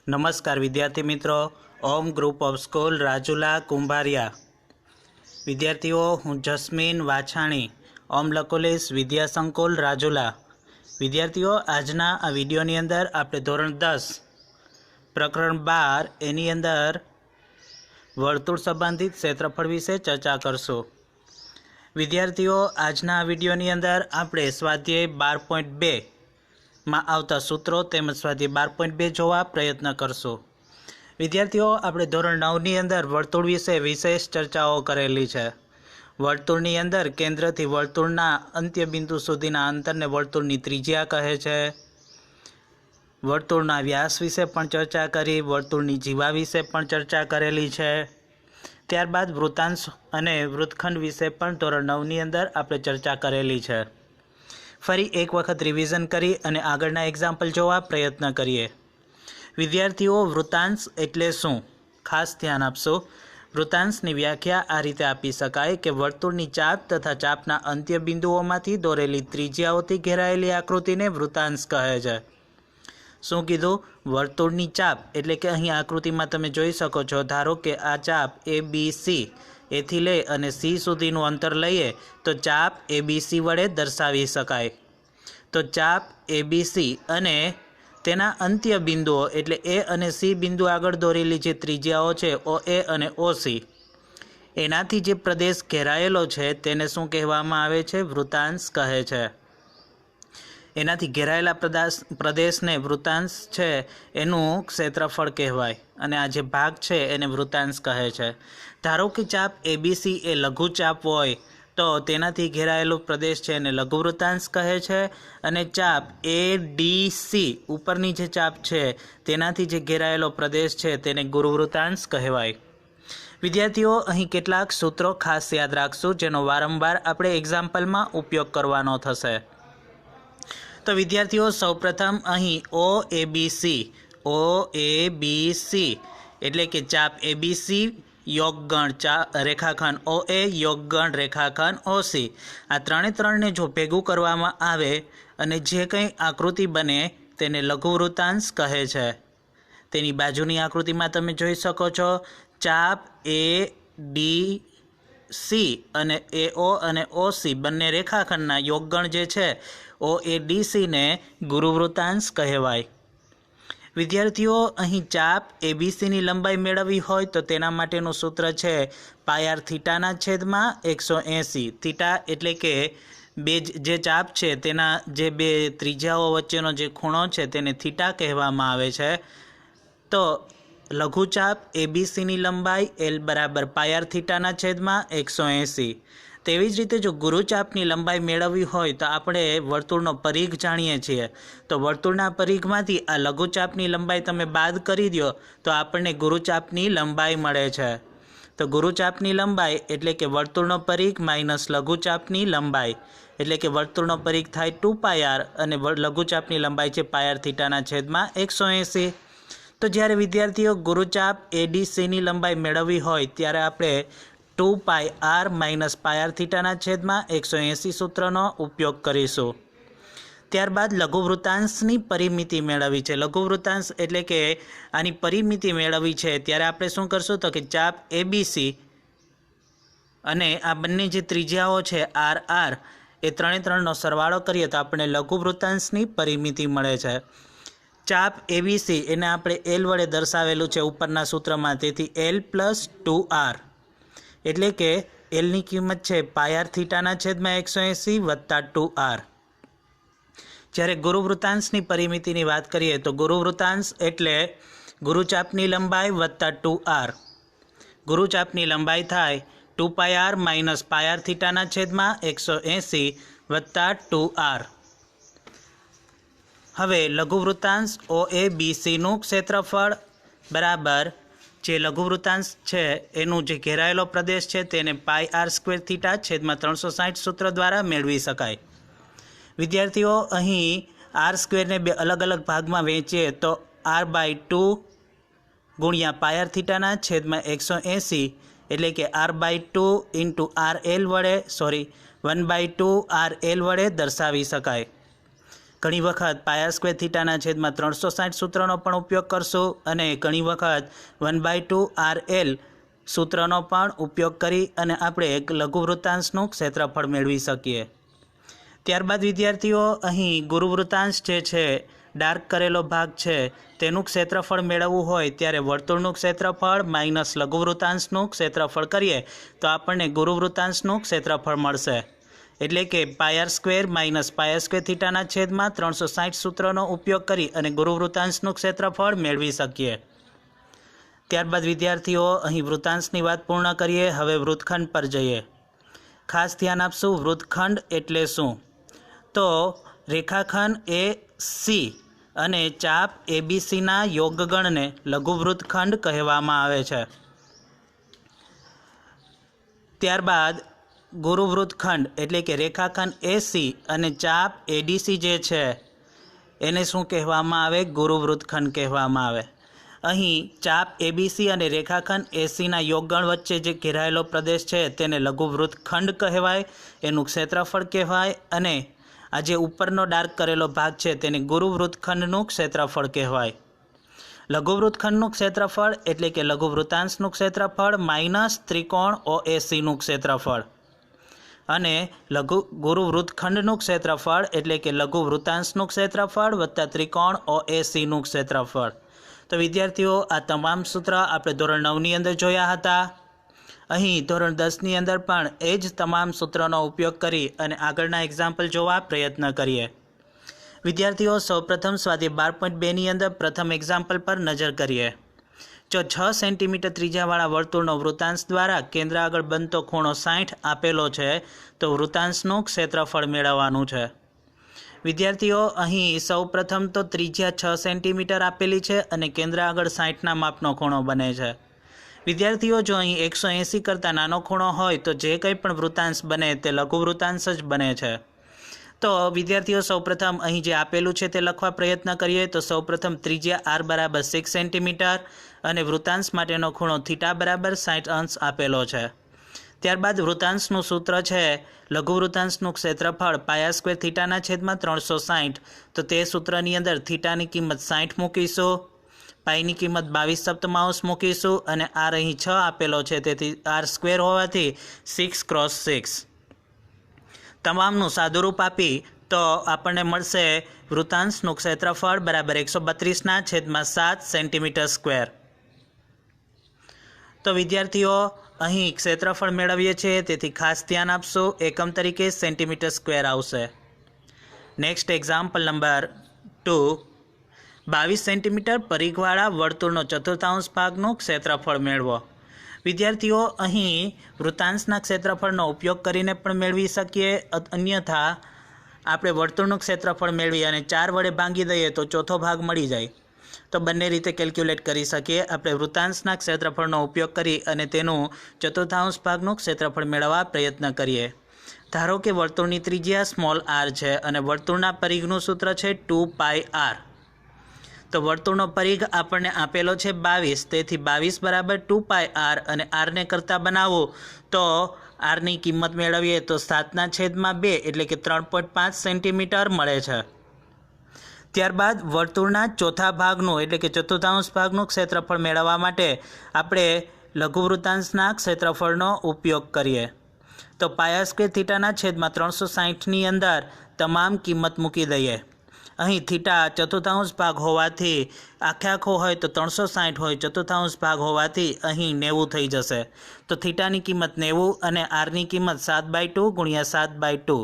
नमस्कार विद्यार्थी मित्रों, Om group of school Rajula Kumbhariya વિદ્યાર્થીઓ, હું જસ્મીન વાછાણી, ઓમ લકોલીસ વિદ્યા સંકુલ રાજુલા. વિદ્યાર્થીઓ, આજના આ વિડીયોની અંદર આપણે ધોરણ 10 પ્રકરણ 12 એની અંદર વર્તુળ સંબંધિત ક્ષેત્રફળ વિશે ચર્ચા કરશું. વિદ્યાર્થીઓ, આજના આ વિડીયોની અંદર આપણે સ્વાધ્યાય 12.2 માં આવતા સૂત્રો તેમજ સ્વાધ્યાય 12.2 જોવા પ્રયત્ન કરશું. વિદ્યાર્થીઓ, આપણે ધોરણ 9ની અંદર વર્તુળ વિશે વિશેષ ચર્ચાઓ કરેલી છે. વર્તુળની અંદર કેન્દ્રથી વર્તુળના અંત્યબિંદુ સુધીના અંતરને વર્તુળની ત્રિજ્યા કહે છે. વર્તુળના વ્યાસ વિશે પણ ચર્ચા કરી, વર્તુળની જીવા વિશે પણ ચર્ચા કરેલી છે. ત્યારબાદ વૃત્તાંશ અને વૃત્તખંડ વિશે પણ ધોરણ 9ની અંદર આપણે ચર્ચા કરેલી છે. ફરી એક વખત રિવિઝન કરી અને આગળના એક્ઝામ્પલ જોવા પ્રયત્ન કરીએ. વિદ્યાર્થીઓ, વૃત્તાંશ એટલે શું? ખાસ ધ્યાન આપશો. વૃત્તાંશની વ્યાખ્યા આ રીતે આપી શકાય કે વર્તુળની ચાપ તથા ચાપના અંત્ય બિંદુઓમાંથી દોરેલી ત્રિજ્યાઓથી ઘેરાયેલી આકૃતિને વૃત્તાંશ કહે છે. શું કીધું? વર્તુળની ચાપ એટલે કે અહીં આકૃતિમાં તમે જોઈ શકો છો. ધારો કે આ ચાપ ABC એથી લઈ અને C સુધીનું અંતર લઈએ તો ચાપ ABC વડે દર્શાવી શકાય. તો ચાપ ABC અને તેના અંત્ય બિંદુઓ એટલે A અને C બિંદુ આગળ દોરેલી જે ત્રિજ્યાઓ છે OA અને OC, એનાથી જે પ્રદેશ ઘેરાયેલો છે તેને શું કહેવામાં આવે છે? વૃત્તાંશ કહે છે. એનાથી ઘેરાયેલા પ્રદેશને વૃત્તાંશ છે એનું ક્ષેત્રફળ કહેવાય અને આ જે ભાગ છે એને વૃત્તાંશ કહે છે. ધારો કે ચાપ ABC એ લઘુ ચાપ હોય તો તેનાથી ઘેરાયેલો પ્રદેશ છે એને લઘુ વૃત્તાંશ કહે છે, અને ચાપ ADC ઉપરની જે ચાપ છે તેનાથી જે ઘેરાયેલો પ્રદેશ છે તેને ગુરુ વૃત્તાંશ કહેવાય. વિદ્યાર્થીઓ, અહીં કેટલાક સૂત્રો ખાસ યાદ રાખશું જેનો વારંવાર આપણે એક્ઝામ્પલમાં ઉપયોગ કરવાનો થશે. તો વિદ્યાર્થીઓ, સૌપ્રથમ અહીં OABC એટલે કે ચાપ ABC યોગગણ રેખાખંડ OA યોગગણ રેખાખંડ OC, આ ત્રણને જો ભેગું કરવામાં આવે અને જે કંઈ આકૃતિ બને તેને લઘુ વૃત્તાંશ કહે છે. તેની બાજુની આકૃતિમાં તમે જોઈ શકો છો. ચાપ ADC અને AO અને OC બંને રેખાખંડના યોગગણ જે છે OADC ને ગુરુ વૃત્તાંશ કહેવાય. વિદ્યાર્થીઓ, અહીં ચાપ ABCની લંબાઈ મેળવવી હોય તો તેના માટેનું સૂત્ર છે પાયર થીટાના છેદમાં 180. થીટા એટલે કે બે જે ચાપ છે તેના જે બે ત્રિજ્યાઓ વચ્ચેનો જે ખૂણો છે તેને થીટા કહેવામાં આવે છે. તો લઘુચાપ ABCની લંબાઈ L બરાબર પાયર થીટાના છેદમાં 180. તેવી જ રીતે જો ગુરુચાપની લંબાઈ મેળવવી હોય તો આપણે વર્તુળનો પરિઘ જાણીએ છીએ. તો વર્તુળના પરિઘમાંથી આ લઘુચાપની લંબાઈ તમે બાદ કરી દો તો આપણને ગુરુચાપની લંબાઈ મળે છે. તો ગુરુચાપની લંબાઈ એટલે કે વર્તુળનો પરિઘ માઇનસ લઘુચાપની લંબાઈ એટલે કે વર્તુળનો પરિઘ થાય 2πr અને લઘુચાપની લંબાઈ છે પાયર થીટાના છેદમાં 180. તો જ્યારે વિદ્યાર્થીઓ ગુરુચાપ ADCની લંબાઈ મેળવવી હોય ત્યારે આપણે 2πr માઇનસ પાયર થીટાના છેદમાં 180 સૂત્રનો ઉપયોગ કરીશું. ત્યારબાદ લઘુ વૃત્તાંશની પરિમિતિ મેળવવી છે. લઘુ વૃત્તાંશ એટલે કે આની પરિમિતિ મેળવવી છે ત્યારે આપણે શું કરશું? તો કે ચાપ ABC અને આ બંને જે ત્રિજ્યાઓ છે RR એ ત્રણનો સરવાળો કરીએ તો આપણને લઘુ વૃત્તાંશની પરિમિતિ મળે છે. ચાપ ABC એને આપણે L વડે દર્શાવેલું છે ઉપરના સૂત્રમાં, તેથી L + 2R એટલે કે Lની કિંમત છે પાયર થીટાના છેદમાં 180 વત્તા 2R. જ્યારે ગુરુ વૃત્તાંશની પરિમિતિની વાત કરીએ તો ગુરુ વૃત્તાંશ એટલે ગુરુચાપની લંબાઈ વત્તા 2R. ગુરુચાપની લંબાઈ થાય 2πr માઇનસ પાયર થીટાના છેદમાં 180 વત્તા 2R. હવે લઘુ વૃત્તાંશ OABCનું ક્ષેત્રફળ બરાબર જે લઘુ વૃત્તાંશ છે એનું જે ઘેરાયેલો પ્રદેશ છે તેને πr² થીટા છેદમાં 360 સૂત્ર દ્વારા મેળવી શકાય. વિદ્યાર્થીઓ, અહીં r² બે અલગ અલગ ભાગમાં વહેંચીએ તો r/2 ગુણ્યા પાયર થીટાના છેદમાં 180 એટલે કે r/2 × RL વડે 1/2 RL વડે દર્શાવી શકાય. ઘણી વખત પાયા સ્ક્વેર થીટાના છેદમાં 360 સૂત્રનો પણ ઉપયોગ કરશું અને ઘણી વખત 1/2 RL સૂત્રનો પણ ઉપયોગ કરી અને આપણે એક લઘુવૃત્તાંશનું ક્ષેત્રફળ મેળવી શકીએ. ત્યારબાદ વિદ્યાર્થીઓ અહીં ગુરુવૃત્તાંશ જે છે ડાર્ક કરેલો ભાગ છે તેનું ક્ષેત્રફળ મેળવવું હોય ત્યારે વર્તુળનું ક્ષેત્રફળ માઇનસ લઘુવૃત્તાંશનું ક્ષેત્રફળ કરીએ તો આપણને ગુરુવૃત્તાંશનું ક્ષેત્રફળ મળશે. એટલે કે pi r square minus pi r square થીટાના છેદમાં 360 સૂત્રનો ઉપયોગ કરી અને ગુરુવૃત્તાંશનું ક્ષેત્રફળ મેળવી શકીએ. ત્યારબાદ વિદ્યાર્થીઓ અહીં વૃત્તાંશની વાત પૂર્ણ કરીએ. હવે વૃત્તખંડ પર જઈએ. ખાસ ધ્યાન આપશું, વૃત્તખંડ એટલે શું? તો રેખાખંડ AC અને ચાપ ABCના યોગગણને લઘુવૃત્તખંડ કહેવામાં આવે છે. ત્યારબાદ ગુરુવૃત્તખંડ એટલે કે રેખાખંડ AC અને ચાપ ADC જે છે એને શું કહેવામાં આવે? ગુરુવૃત્તખંડ કહેવામાં આવે. અહીં ચાપ ABC અને રેખાખંડ ACના યોગગણ વચ્ચે જે ઘેરાયેલો પ્રદેશ છે તેને લઘુવૃત્તખંડ કહેવાય, એનું ક્ષેત્રફળ કહેવાય અને આ જે ઉપરનો ડાર્ક કરેલો ભાગ છે તેને ગુરુવૃત્તખંડનું ક્ષેત્રફળ કહેવાય. લઘુવૃત્તખંડનું ક્ષેત્રફળ એટલે કે લઘુવૃત્તાંશનું ક્ષેત્રફળ માઇનસ ત્રિકોણ OACનું ક્ષેત્રફળ અને ગુરુવૃત્તખંડનું ક્ષેત્રફળ એટલે કે લઘુવૃત્તાંશનું ક્ષેત્રફળ વત્તા ત્રિકોણ OACનું ક્ષેત્રફળ. તો વિદ્યાર્થીઓ આ તમામ સૂત્ર આપણે ધોરણ 9ની અંદર જોયા હતા. અહીં ધોરણ 10ની અંદર પણ એ જ તમામ સૂત્રોનો ઉપયોગ કરી અને આગળના એક્ઝામ્પલ જોવા પ્રયત્ન કરીએ. વિદ્યાર્થીઓ સૌપ્રથમ સ્વાધ્યાય 12.2ની અંદર પ્રથમ એક્ઝામ્પલ પર નજર કરીએ. જો 6 સેન્ટીમીટર ત્રિજ્યાવાળા વર્તુળનો વૃત્તાંશ દ્વારા કેન્દ્ર આગળ બનતો ખૂણો 60 આપેલો છે તો વૃત્તાંશનું ક્ષેત્રફળ મેળવવાનું છે. વિદ્યાર્થીઓ અહીં સૌપ્રથમ તો ત્રિજ્યા 6 સેન્ટીમીટર આપેલી છે અને કેન્દ્ર આગળ 60ના માપનો ખૂણો બને છે. વિદ્યાર્થીઓ જો અહીં 180 કરતાં નાનો ખૂણો હોય તો જે કંઈ પણ વૃત્તાંશ બને તે લઘુવૃત્તાંશ જ બને છે. તો વિદ્યાર્થીઓ સૌપ્રથમ અહીં જે આપેલું છે તે લખવા પ્રયત્ન કરીએ. તો સૌપ્રથમ ત્રિજ્યા R બરાબર 6 સેન્ટીમીટર અને વૃત્તાંશ માટેનો ખૂણો θ બરાબર 60 અંશ આપેલો છે. ત્યારબાદ વૃત્તાંશનું સૂત્ર છે લઘુવૃત્તાંશનું ક્ષેત્રફળ પાયા સ્ક્વેર થીટાના છેદમાં 360. તો તે સૂત્રની અંદર થીટાની કિંમત 60 મૂકીશું, પાઈની કિંમત 22/7 મૂકીશું અને R અહીં 6 આપેલો છે તેથી R સ્ક્વેર હોવાથી 6 × 6 તમામનું સાદુરૂપ આપી તો આપણને મળશે વૃત્તાંશનું ક્ષેત્રફળ બરાબર 132/7 સેન્ટીમીટર સ્ક્વેર. તો વિદ્યાર્થીઓ અહીં ક્ષેત્રફળ મેળવીએ છીએ તેથી ખાસ ધ્યાન આપશો, એકમ તરીકે સેન્ટીમીટર સ્ક્વેર આવશે. Next example number 2. 22 સેન્ટીમીટર પરિઘવાળા વર્તુળનો ચતુર્થાંશ ભાગનું ક્ષેત્રફળ મેળવો. વિદ્યાર્થીઓ અહીં વૃત્તાંશના ક્ષેત્રફળનો ઉપયોગ કરીને પણ મેળવી શકીએ, અન્યથા આપણે વર્તુળનું ક્ષેત્રફળ મેળવી અને 4 વડે ભાંગી દઈએ તો ચોથો ભાગ મળી જાય. તો બંને રીતે કેલ્ક્યુલેટ કરી શકીએ. આપણે વૃત્તાંશના ક્ષેત્રફળનો ઉપયોગ કરી અને તેનું ચતુર્થાંશ ભાગનું ક્ષેત્રફળ મેળવવા પ્રયત્ન કરીએ. ધારો કે વર્તુળની ત્રિજ્યા સ્મોલ r છે અને વર્તુળના પરિઘનું સૂત્ર છે 2πr. તો વર્તુળનો પરિઘ આપણને આપેલો છે 22, તેથી 22 બરાબર 2πr અને rને કરતાં બનાવવું તો rની કિંમત મેળવીએ તો 7/2 એટલે કે 3.5 સેન્ટીમીટર મળે છે. ત્યારબાદ વર્તુળના ચોથા ભાગનું એટલે કે ચતુર્થાંશ ભાગનું ક્ષેત્રફળ મેળવવા માટે આપણે લઘુવૃત્તાંશના ક્ષેત્રફળનો ઉપયોગ કરીએ. તો પાયા સ્ક્વેર થીટાના છેદમાં 360ની અંદર તમામ કિંમત મૂકી દઈએ. અહીં થીટા ચતુર્થાંશ ભાગ હોવાથી આખો હોય તો 360 હોય, ચતુર્થાંશ ભાગ હોવાથી અહીં 90 થઈ જશે. તો થીટાની કિંમત 90 અને આરની કિંમત 7/2 × 7/2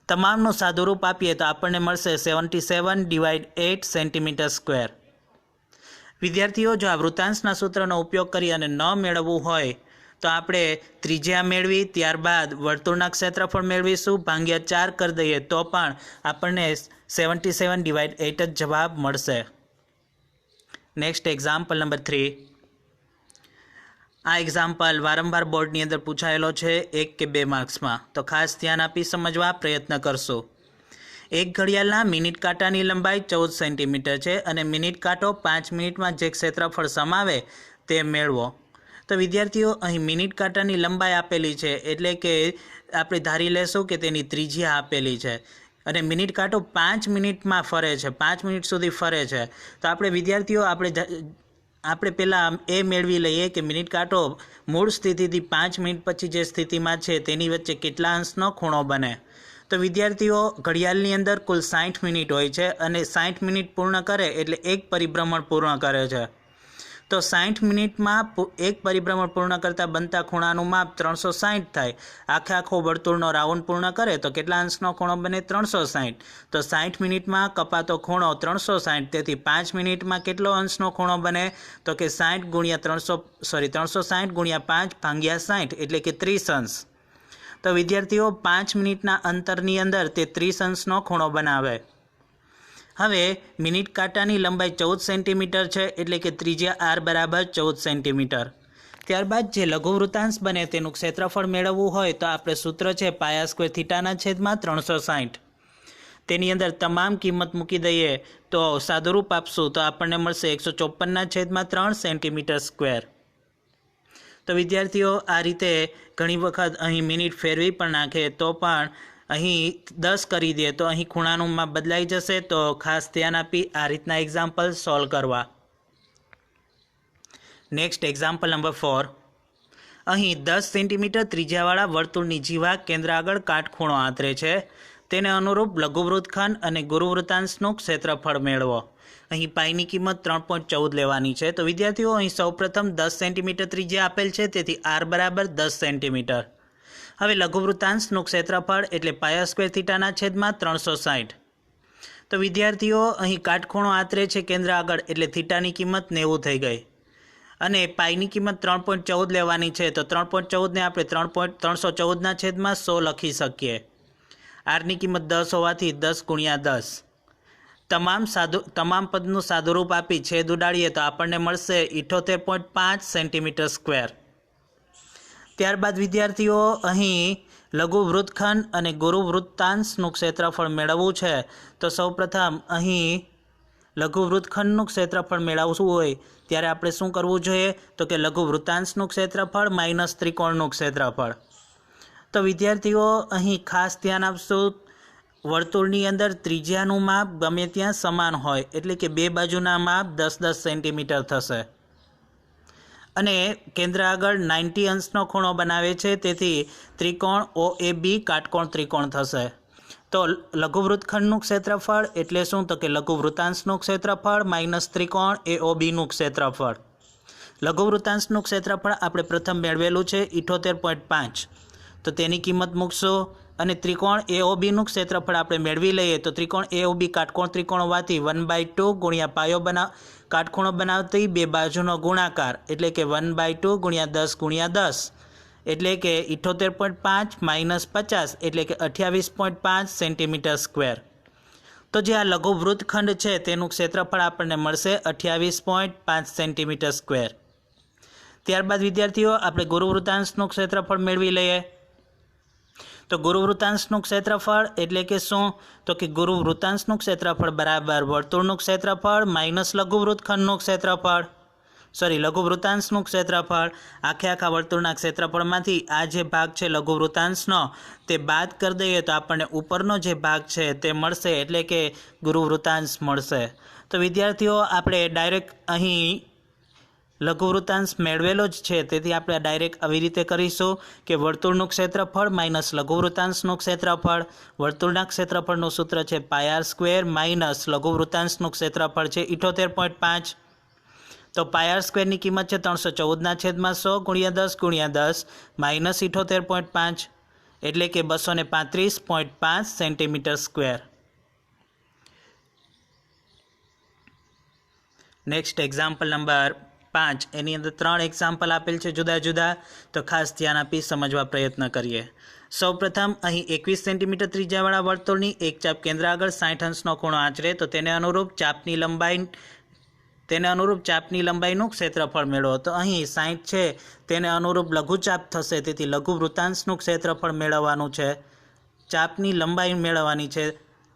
તમામનું સાદુરૂપ આપીએ તો આપણને મળશે 77/8 સેન્ટીમીટર સ્ક્વેર. વિદ્યાર્થીઓ જો આ વૃત્તાંશના સૂત્રનો ઉપયોગ કરી અને ન મેળવવું હોય તો આપણે ત્રિજ્યા મેળવી ત્યારબાદ વર્તુળના ક્ષેત્રફળ મેળવીશું, ભાગ્યા 4 કરી દઈએ તો પણ આપણને 77/8 જ જવાબ મળશે. Next example number 3. આ એક્ઝામ્પલ વારંવાર બોર્ડની અંદર પૂછાયેલો છે 1 કે 2 માર્ક્સમાં, તો ખાસ ધ્યાન આપી સમજવા પ્રયત્ન કરશો. એક ઘડિયાળના મિનિટ કાંટાની લંબાઈ 14 સેન્ટીમીટર છે અને મિનિટ કાંટો 5 મિનિટમાં જે ક્ષેત્રફળ સમાવે તે મેળવો. તો વિદ્યાર્થીઓ અહીં મિનિટ કાંટાની લંબાઈ આપેલી છે એટલે કે આપણે ધારી લેશું કે તેની ત્રિજ્યા આપેલી છે. અને મિનિટ કાંટો 5 મિનિટમાં ફરે છે, 5 મિનિટ સુધી ફરે છે. તો આપણે વિદ્યાર્થીઓ આપણે પહેલાં એ મેળવી લઈએ કે મિનિટ કાંટો મૂળ સ્થિતિથી 5 મિનિટ પછી જે સ્થિતિમાં છે તેની વચ્ચે કેટલા અંશનો ખૂણો બને. તો વિદ્યાર્થીઓ ઘડિયાળની અંદર કુલ 60 મિનિટ હોય છે અને 60 મિનિટ પૂર્ણ કરે એટલે એક પરિભ્રમણ પૂર્ણ કરે છે. તો 60 મિનિટમાં એક પરિભ્રમણ પૂર્ણ કરતાં બનતા ખૂણાનું માપ 360 થાય. આખો વર્તુળનો રાઉન્ડ પૂર્ણ કરે તો કેટલા અંશનો ખૂણો બને? 360. તો 60 મિનિટમાં કપાતો ખૂણો 360. તેથી 5 મિનિટમાં કેટલો અંશનો ખૂણો બને? તો કે 60 ગુણ્યા 360 ગુણ્યા 5 ભાગ્યા 60 એટલે કે 30 અંશ. તો વિદ્યાર્થીઓ 5 મિનિટના અંતરની અંદર તે 30 અંશનો ખૂણો બનાવે. હવે મિનિટ કાંટાની લંબાઈ 14 સેન્ટીમીટર છે એટલે કે ત્રિજ્યા આર બરાબર 14 સેન્ટીમીટર. ત્યારબાદ જે લઘુવૃત્તાંશ બને તેનું ક્ષેત્રફળ મેળવવું હોય તો આપણે સૂત્ર છે પાયા સ્ક્વેર થીટાના છેદમાં 360. તેની અંદર તમામ કિંમત મૂકી દઈએ તો સાદુરૂપ આપશું તો આપણને મળશે 154ના છેદમાં 3 સેન્ટીમીટર સ્ક્વેર. તો વિદ્યાર્થીઓ આ રીતે ઘણી વખત અહીં મિનિટ ફેરવી પણ નાખે તો પણ અહીં 10 કરી દે તો અહીં ખૂણાનું માપ બદલાઈ જશે. તો ખાસ ધ્યાન આપી આ રીતના એક્ઝામ્પલ સોલ્વ કરવા. Next example number 4. અહીં 10 સેન્ટીમીટર ત્રિજ્યાવાળા વર્તુળની જીવા કેન્દ્ર આગળ કાટખૂણો આંતરે છે. તેને અનુરૂપ લઘુવૃત્તખંડ અને ગુરુવૃત્તાંશનું ક્ષેત્રફળ મેળવો. અહીં પાઈની કિંમત 3.14 લેવાની છે. તો વિદ્યાર્થીઓ અહીં સૌપ્રથમ 10 સેન્ટીમીટર ત્રિજ્યા આપેલ છે તેથી આર બરાબર 10 સેન્ટીમીટર. હવે લઘુવૃત્તાંશનું ક્ષેત્રફળ એટલે પાયા સ્ક્વેર થીટાના છેદમાં 360. તો વિદ્યાર્થીઓ અહીં કાટખૂણો આંતરે છે કેન્દ્ર આગળ એટલે થીટાની કિંમત 90 થઈ ગઈ અને પાઈની કિંમત 3.14 લેવાની છે. તો 3.14ને આપણે 314ના છેદમાં 100 લખી શકીએ. આરની કિંમત 10 હોવાથી 10 ગુણ્યા 10 તમામ પદનું સાદુરૂપ આપી છેદ ઉડાડીએ તો આપણને મળશે 78.5 સેન્ટીમીટર સ્ક્વેર. ત્યારબાદ વિદ્યાર્થીઓ અહીં લઘુવૃત્તખંડ અને ગુરુવૃત્તાંશનું ક્ષેત્રફળ મેળવવું છે. તો સૌપ્રથમ અહીં લઘુવૃત્તખંડનું ક્ષેત્રફળ મેળવવું હોય ત્યારે આપણે શું કરવું જોઈએ? તો કે લઘુવૃત્તાંશનું ક્ષેત્રફળ માઇનસ ત્રિકોણનું ક્ષેત્રફળ. તો વિદ્યાર્થીઓ અહીં ખાસ ધ્યાન આપશું, વર્તુળની અંદર ત્રિજ્યાનું માપ ગમે ત્યાં સમાન હોય એટલે કે બે બાજુના માપ 10-10 સેન્ટીમીટર થશે અને કેન્દ્ર આગળ 90 અંશનો ખૂણો બનાવે છે તેથી ત્રિકોણ OAB કાટકોણ ત્રિકોણ થશે. તો લઘુવૃત્તખંડનું ક્ષેત્રફળ એટલે શું? તો કે લઘુવૃત્તાંશનું ક્ષેત્રફળ માઇનસ ત્રિકોણ AOBનું ક્ષેત્રફળ. લઘુવૃત્તાંશનું ક્ષેત્રફળ આપણે પ્રથમ મેળવેલું છે 78.5. તો તેની કિંમત મૂકશું અને ત્રિકોણ AOBનું ક્ષેત્રફળ આપણે મેળવી લઈએ તો ત્રિકોણ AOB કાટકોણ ત્રિકોણ હોવાથી 1/2 ગુણ્યા પાયો કાટખૂણો બનાવતી બે બાજુનો ગુણાકાર એટલે કે 1/2 ગુણ્યા 10 ગુણ્યા 10 એટલે કે 78.5 માઇનસ 50 એટલે કે 28.5 સેન્ટીમીટર સ્ક્વેર. તો જે આ લઘુવૃત્તખંડ છે તેનું ક્ષેત્રફળ આપણને મળશે 28.5 સેન્ટીમીટર સ્ક્વેર. ત્યારબાદ વિદ્યાર્થીઓ આપણે ગુરુવૃત્તાંશનું ક્ષેત્રફળ મેળવી લઈએ. તો ગુરુવૃત્તાંશનું ક્ષેત્રફળ એટલે કે શું? તો કે ગુરુવૃત્તાંશનું ક્ષેત્રફળ બરાબર વર્તુળનું ક્ષેત્રફળ માઇનસ લઘુવૃત્તખંડનું ક્ષેત્રફળ લઘુવૃત્તાંશનું ક્ષેત્રફળ. આખા વર્તુળના ક્ષેત્રફળમાંથી આ જે ભાગ છે લઘુવૃત્તાંશનો તે બાદ કરી દઈએ તો આપણને ઉપરનો જે ભાગ છે તે મળશે એટલે કે ગુરુવૃત્તાંશ મળશે. તો વિદ્યાર્થીઓ આપણે ડાયરેક્ટ અહીં લઘુવૃત્તાંશ મેળવેલો જ છે તેથી આપણે ડાયરેક્ટ આવી રીતે કરીશું કે વર્તુળનું ક્ષેત્રફળ માઇનસ લઘુવૃત્તાંશનું ક્ષેત્રફળ. વર્તુળના ક્ષેત્રફળનું સૂત્ર છે પાય સ્ક્વેર માઇનસ લઘુવૃત્તાંશનું ક્ષેત્રફળ છે 78.5. તો પાય સ્ક્વેરની કિંમત છે 314ના છેદમાં 100 ગુણ્યા 10 ગુણ્યા 10 માઇનસ 78.5 એટલે કે 235.5 centimetre square. Next example number 5. એની અંદર 3 એક્ઝામ્પલ આપેલ છે જુદા જુદા. તો ખાસ ધ્યાન આપી સમજવા પ્રયત્ન કરીએ. સૌપ્રથમ અહીં 21 સેન્ટીમીટર ત્રિજ્યાવાળા વર્તુળની એક ચાપ કેન્દ્ર આગળ 60 અંશનો ખૂણો આંચરે તો તેને અનુરૂપ ચાપની લંબાઈનું ક્ષેત્રફળ મેળવો. તો અહીં 60 છે તેને અનુરૂપ લઘુચાપ થશે તેથી લઘુવૃત્તાંશનું ક્ષેત્રફળ મેળવવાનું છે. ચાપની લંબાઈ મેળવવાની છે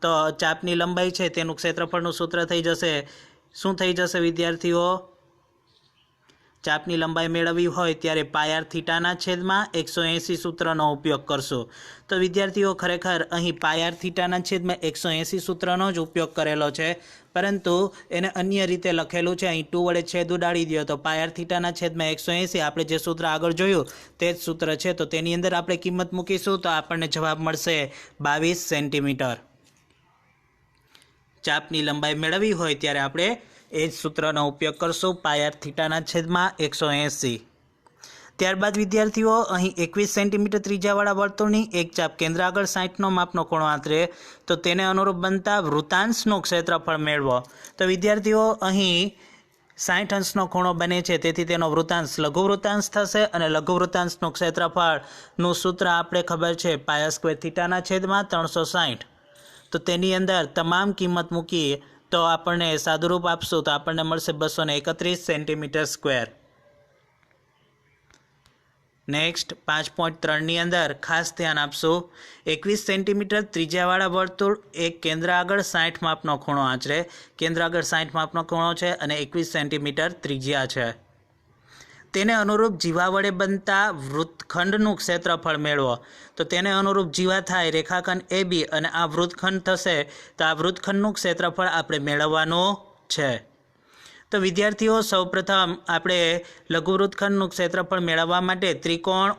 તો ચાપની લંબાઈ છે તેનું ક્ષેત્રફળનું સૂત્ર થઈ જશે. શું થઈ જશે વિદ્યાર્થીઓ? ચાપની લંબાઈ મેળવવી હોય ત્યારે પાય r થીટાના છેદમાં 180 સૂત્રનો ઉપયોગ કરશો. તો વિદ્યાર્થીઓ ખરેખર અહીં પાય r થીટાના છેદમાં 180 સૂત્રનો જ ઉપયોગ કરેલો છે, પરંતુ એને અન્ય રીતે લખેલું છે. અહીં 2 વડે છેદ ઉડાડી દો તો પાય r થીટાના છેદમાં 180, આપણે જે સૂત્ર આગળ જોયું તે જ સૂત્ર છે. તો તેની અંદર આપણે કિંમત મૂકીશું તો આપણને જવાબ મળશે 22 સેન્ટીમીટર. ચાપની લંબાઈ મેળવવી હોય ત્યારે આપણે એ જ સૂત્રનો ઉપયોગ કરશું, પાય r થીટાના છેદમાં 180. ત્યારબાદ વિદ્યાર્થીઓ અહીં 21 સેન્ટીમીટર ત્રિજ્યાવાળા વર્તુળની એક ચાપ કેન્દ્ર આગળ 60નો માપનો ખૂણો આંતરે તો તેને અનુરૂપ બનતા વૃત્તાંશનું ક્ષેત્રફળ મેળવો. તો વિદ્યાર્થીઓ અહીં 60 અંશનો ખૂણો બને છે, તેથી તેનો વૃત્તાંશ લઘુ વૃત્તાંશ થશે અને લઘુ વૃત્તાંશનું ક્ષેત્રફળનું સૂત્ર આપણે ખબર છે પાય સ્ક્વેર થીટાના છેદમાં 360. તો તેની અંદર તમામ કિંમત મૂકીએ તો આપણને સાદુરૂપ આપશું તો આપણને મળશે 231 સેન્ટીમીટર સ્ક્વેર. નેક્સ્ટ 5.3ની અંદર ખાસ ધ્યાન આપશું. 21 સેન્ટીમીટર ત્રિજ્યાવાળા વર્તુળ એક કેન્દ્ર આગળ 60 માપનો ખૂણો આંચરે. કેન્દ્ર આગળ 60 માપનો ખૂણો છે અને 21 સેન્ટીમીટર ત્રિજ્યા છે. તેને અનુરૂપ જીવા વડે બનતા વૃત્તખંડનું ક્ષેત્રફળ મેળવો. તો તેને અનુરૂપ જીવા થાય રેખાખંડ AB અને આ વૃત્તખંડ થશે, તો આ વૃત્તખંડનું ક્ષેત્રફળ આપણે મેળવવાનું છે. તો વિદ્યાર્થીઓ સૌપ્રથમ આપણે લઘુ વૃત્તખંડનું ક્ષેત્રફળ મેળવવા માટે ત્રિકોણ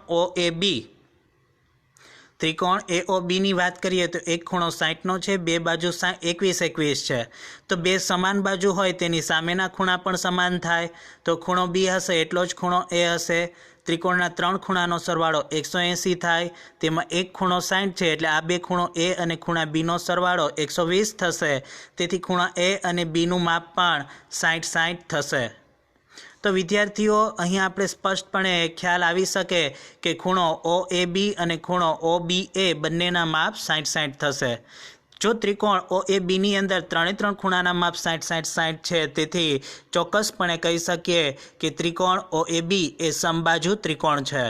AOBની વાત કરીએ તો એક ખૂણો 60નો છે, બે બાજુ 21 છે. તો બે સમાન બાજુ હોય તેની સામેના ખૂણા પણ સમાન થાય. તો ખૂણો B હશે એટલો જ ખૂણો A હશે. ત્રિકોણના 3 ખૂણાનો સરવાળો 180 થાય, તેમાં એક ખૂણો 60 છે એટલે આ બે ખૂણો A અને ખૂણા Bનો સરવાળો 120 થશે. તેથી ખૂણા A અને Bનું માપ પણ 60 થશે. તો વિદ્યાર્થીઓ અહીં આપણે સ્પષ્ટપણે ખ્યાલ આવી શકે કે ખૂણો OAB અને ખૂણો OBA બંનેના માપ 60 થશે. જો ત્રિકોણ OABની અંદર 3 ખૂણાના માપ 60 છે, તેથી ચોક્કસપણે કહી શકીએ કે ત્રિકોણ OAB એ સમબાજુ ત્રિકોણ છે.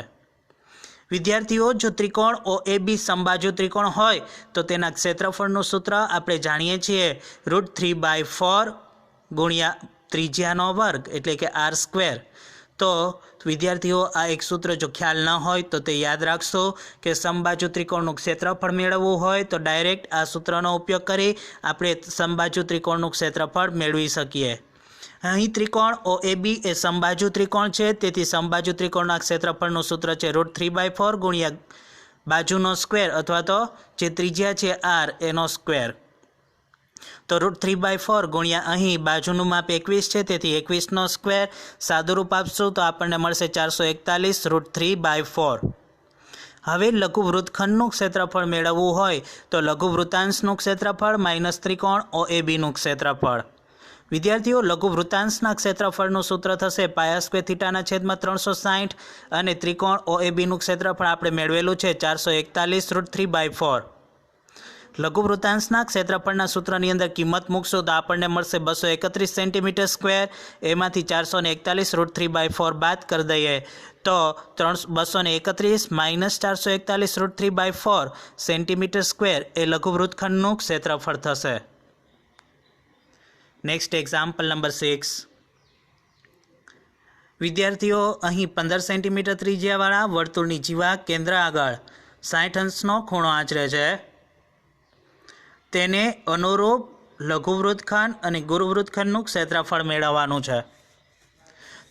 વિદ્યાર્થીઓ જો ત્રિકોણ OAB સમબાજુ ત્રિકોણ હોય તો તેના ક્ષેત્રફળનું સૂત્ર આપણે જાણીએ છીએ √3/4 ગુણ્યા ત્રિજ્યાનો વર્ગ એટલે કે r². તો વિદ્યાર્થીઓ આ એક સૂત્ર જો ખ્યાલ ન હોય તો તે યાદ રાખશો કે સમબાજુ ત્રિકોણનું ક્ષેત્રફળ મેળવવું હોય તો ડાયરેક્ટ આ સૂત્રનો ઉપયોગ કરી આપણે સમબાજુ ત્રિકોણનું ક્ષેત્રફળ મેળવી શકીએ. અહીં ત્રિકોણ OAB એ સમબાજુ ત્રિકોણ છે, તેથી સમબાજુ ત્રિકોણના ક્ષેત્રફળનું સૂત્ર છે √3/4 ગુણ્યા બાજુનો સ્ક્વેર અથવા તો જે ત્રિજ્યા છે r એનો સ્ક્વેર. તો √3/4 ગુણ્યા અહીં બાજુનું માપ 21 છે, તેથી 21નો સ્ક્વેર સાદુરૂપ આપશું તો આપણને મળશે 441 √3/4. હવે લઘુ વૃત્તખંડનું ક્ષેત્રફળ મેળવવું હોય તો લઘુ વૃત્તાંશનું ક્ષેત્રફળ માઇનસ ત્રિકોણ OABનું ક્ષેત્રફળ. વિદ્યાર્થીઓ લઘુ વૃત્તાંશના ક્ષેત્રફળનું સૂત્ર થશે પાય સ્ક્વેર થીટાના છેદમાં 360 અને ત્રિકોણ OABનું ક્ષેત્રફળ આપણે મેળવેલું છે 441 √3/4. લઘુ વૃત્તાંશના ક્ષેત્રફળના સૂત્રની અંદર કિંમત મૂકશું તો આપણને મળશે 231 સેન્ટીમીટર સ્ક્વેર. એમાંથી 441 √3/4 બાદ કરી દઈએ તો 231 માઇનસ 441 √3/4 સેન્ટીમીટર સ્ક્વેર એ લઘુ વૃત્તખંડનું ક્ષેત્રફળ થશે. Next example number 6. વિદ્યાર્થીઓ અહીં 15 સેન્ટીમીટર ત્રિજ્યાવાળા વર્તુળની જીવા કેન્દ્ર આગળ 60 અંશનો ખૂણો આંચરે છે. તેને અનુરૂપ લઘુ વૃત્તખંડ અને ગુરુ વૃત્તખંડનું ક્ષેત્રફળ મેળવવાનું છે.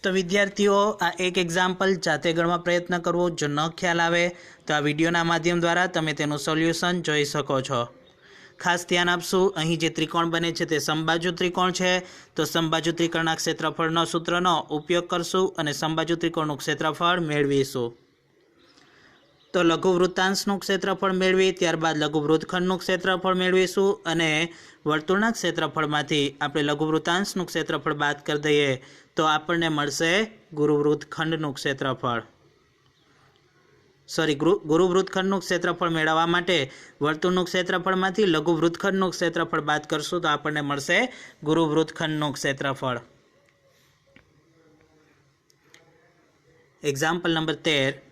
તો વિદ્યાર્થીઓ આ એક એક્ઝામ્પલ જાતે ગણવા પ્રયત્ન કરવો. જો ન ખ્યાલ આવે તો આ વિડીયોના માધ્યમ દ્વારા તમે તેનું સોલ્યુશન જોઈ શકો છો. ખાસ ધ્યાન આપશું, અહીં જે ત્રિકોણ બને છે તે સમબાજુ ત્રિકોણ છે, તો સમબાજુ ત્રિકોણના ક્ષેત્રફળનો સૂત્રનો ઉપયોગ કરશું અને સમબાજુ ત્રિકોણનું ક્ષેત્રફળ મેળવીશું. તો લઘુ વૃત્તાંશનું ક્ષેત્રફળ મેળવી ત્યારબાદ લઘુ વૃત્તખંડનું ક્ષેત્રફળ મેળવીશું અને વર્તુળના ક્ષેત્રફળમાંથી આપણે લઘુ વૃત્તાંશનું ક્ષેત્રફળ બાદ કરી દઈએ તો આપણને મળશે ગુરુ વૃત્તખંડનું ક્ષેત્રફળ. ગુરુ વૃત્તખંડનું ક્ષેત્રફળ મેળવવા માટે વર્તુળનું ક્ષેત્રફળમાંથી લઘુ વૃત્તખંડનું ક્ષેત્રફળ બાદ કરશું તો આપણને મળશે ગુરુ વૃત્તખંડનું ક્ષેત્રફળ. Example number 13.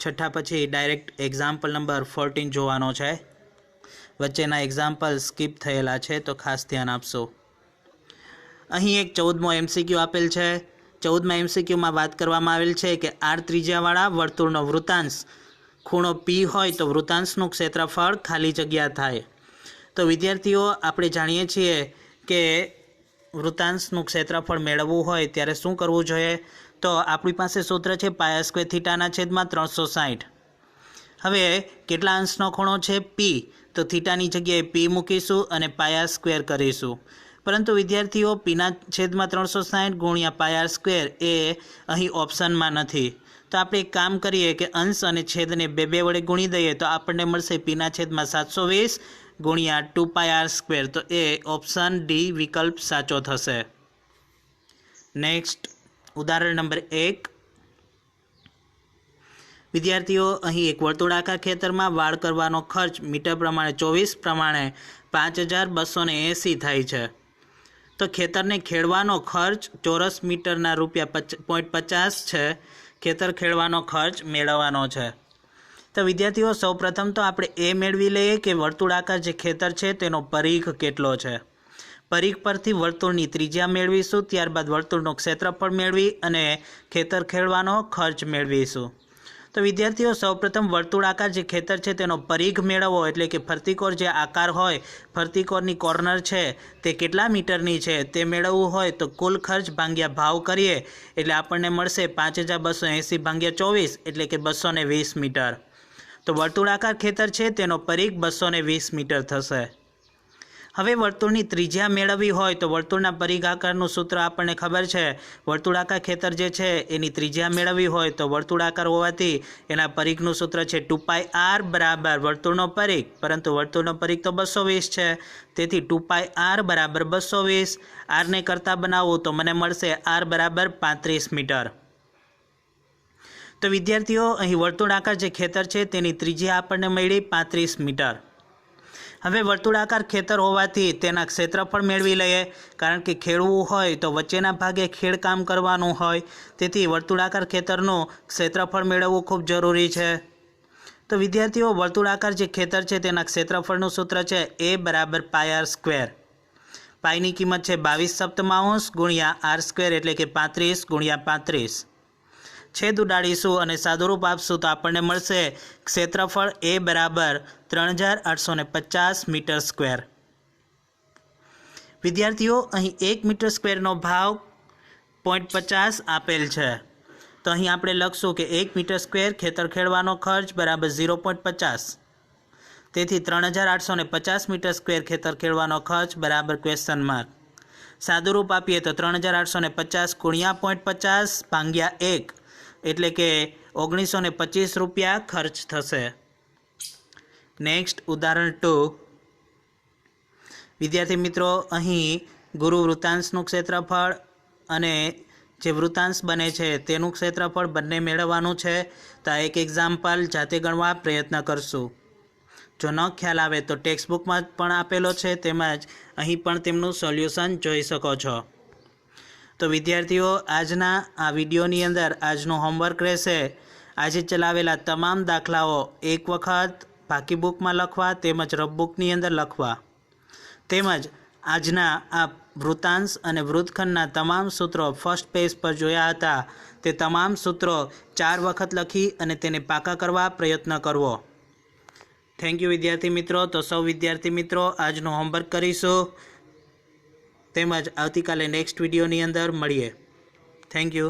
છઠ્ઠા પછી ડાયરેક્ટ એક્ઝામ્પલ નંબર 14 જોવાનો છે. વચ્ચેના એક્ઝામ્પલ સ્કીપ થયેલા છે, તો ખાસ ધ્યાન આપશો. અહીં એક 14મો MCQ આપેલ છે. 14મા MCQમાં વાત કરવામાં આવેલ છે કે આર ત્રિજ્યાવાળા વર્તુળનો વૃત્તાંશ ખૂણો P હોય તો વૃત્તાંશનું ક્ષેત્રફળ ખાલી જગ્યા થાય. તો વિદ્યાર્થીઓ, આપણે જાણીએ છીએ કે વૃત્તાંશનું ક્ષેત્રફળ મેળવવું હોય ત્યારે શું કરવું જોઈએ? તો આપણી પાસે સૂત્ર છે πr² થીટાના છેદમાં 360. હવે કેટલા અંશનો ખૂણો છે? P. તો થીટાની જગ્યાએ P મૂકીશું અને πr² કરીશું. પરંતુ વિદ્યાર્થીઓ, Pના છેદમાં 360 ગુણ્યા πr² એ અહીં ઓપ્શનમાં નથી. તો આપણે એક કામ કરીએ કે અંશ અને છેદને બે વડે ગુણી દઈએ તો આપણને મળશે Pના છેદમાં 720 ગુણ્યા 2πr². તો એ ઓપ્શન ડી વિકલ્પ સાચો થશે. નેક્સ્ટ, ઉદાહરણ નંબર 1. વિદ્યાર્થીઓ, અહીં એક વર્તુળાકાર ખેતરમાં વાડ કરવાનો ખર્ચ મીટર પ્રમાણે 24 પ્રમાણે 5280 થાય છે. તો ખેતરને ખેડવાનો ખર્ચ ચોરસ મીટરના ₹0.50 છે. ખેતર ખેડવાનો ખર્ચ મેળવવાનો છે. તો વિદ્યાર્થીઓ, સૌપ્રથમ તો આપણે એ મેળવી લઈએ કે વર્તુળાકાર જે ખેતર છે તેનો પરિઘ કેટલો છે. પરિઘ પરથી વર્તુળની ત્રિજ્યા મેળવીશું, ત્યારબાદ વર્તુળનું ક્ષેત્રફળ મેળવી અને ખેતર ખેડવાનો ખર્ચ મેળવીશું. તો વિદ્યાર્થીઓ, સૌપ્રથમ વર્તુળાકાર જે ખેતર છે તેનો પરિઘ મેળવવો, એટલે કે ફરતીકોર જે આકાર હોય, ફરતીકોરની કોર્નર છે તે કેટલા મીટરની છે તે મેળવવું હોય તો કુલ ખર્ચ ભાગ્યા ભાવ કરીએ એટલે આપણને મળશે 5280 ભાગ્યા 24 એટલે કે 220 મીટર. તો વર્તુળાકાર ખેતર છે તેનો પરિઘ 220 મીટર થશે. હવે વર્તુળની ત્રિજ્યા મેળવવી હોય તો વર્તુળના પરિઘ આકારનું સૂત્ર આપણને ખબર છે. વર્તુળાકાર ખેતર જે છે એની ત્રિજ્યા મેળવવી હોય તો વર્તુળાકાર હોવાથી એના પરિઘનું સૂત્ર છે 2πr બરાબર વર્તુળનો પરિઘ, પરંતુ વર્તુળનો પરિઘ તો 220 છે, તેથી 2πr બરાબર 220. આરને કરતા બનાવવું તો મને મળશે r બરાબર 35 મીટર. તો વિદ્યાર્થીઓ, અહીં વર્તુળાકાર જે ખેતર છે તેની ત્રિજ્યા આપણને મળી 35 મીટર. હવે વર્તુળાકાર ખેતર હોવાથી તેના ક્ષેત્રફળ મેળવી લઈએ, કારણ કે ખેડવું હોય તો વચ્ચેના ભાગે ખેડકામ કરવાનું હોય, તેથી વર્તુળાકાર ખેતરનું ક્ષેત્રફળ મેળવવું ખૂબ જરૂરી છે. તો વિદ્યાર્થીઓ, વર્તુળાકાર જે ખેતર છે તેના ક્ષેત્રફળનું સૂત્ર છે A બરાબર πr². પાઈની કિંમત છે 22/7 ગુણ્યા r² એટલે કે 35 ગુણ્યા 35. છેદ ઉડાડીશું અને સાદુરૂપ આપશું તો આપણને મળશે ક્ષેત્રફળ A બરાબર 3850 મીટર સ્ક્વેર. વિદ્યાર્થીઓ, અહીં 1 મીટર સ્ક્વેરનો ભાવ 0.50 આપેલ છે. તો અહીં આપણે લખશું કે 1 મીટર સ્ક્વેર ખેતર ખેડવાનો ખર્ચ બરાબર 0.50. તેથી 3850 મીટર સ્ક્વેર ખેતર ખેડવાનો ખર્ચ બરાબર ક્વેશ્ચન માર્ક. સાદુરૂપ આપીએ તો 3850 ગુણ્યા 0.50 ભાગ્યા 1 એટલે કે 1925 રૂપિયા ખર્ચ થશે. નેક્સ્ટ, ઉદાહરણ 2. વિદ્યાર્થી મિત્રો, અહીં ગુરુ વૃત્તાંશનું ક્ષેત્રફળ અને જે વૃત્તાંશ બને છે તેનું ક્ષેત્રફળ બંને મેળવવાનું છે. તો આ એક એક્ઝામ્પલ જાતે ગણવા પ્રયત્ન કરશું. જો ન ખ્યાલ આવે તો ટેક્સ્ટ બુકમાં પણ આપેલો છે, તેમજ અહીં પણ તેમનું સોલ્યુશન જોઈ શકો છો. તો વિદ્યાર્થીઓ, આજના આ વિડીયોની અંદર આજનું હોમવર્ક રહેશે. આજે ચલાવેલા તમામ દાખલાઓ એક વખત બાકી બુકમાં લખવા તેમજ રફ બુકની અંદર લખવા, તેમજ આજના આ વૃત્તાંશ અને વૃત્તખંડના તમામ સૂત્રો ફર્સ્ટ પેજ પર જોયા હતા તે તમામ સૂત્રો 4 વખત લખી અને તેને પાકા કરવા પ્રયત્ન કરવો. થેન્ક યુ વિદ્યાર્થી મિત્રો. તો સૌ વિદ્યાર્થી મિત્રો આજનું હોમવર્ક કરીશું, તેમજ આવતીકાલે નેક્સ્ટ વિડીયોની અંદર મળીએ. Thank you.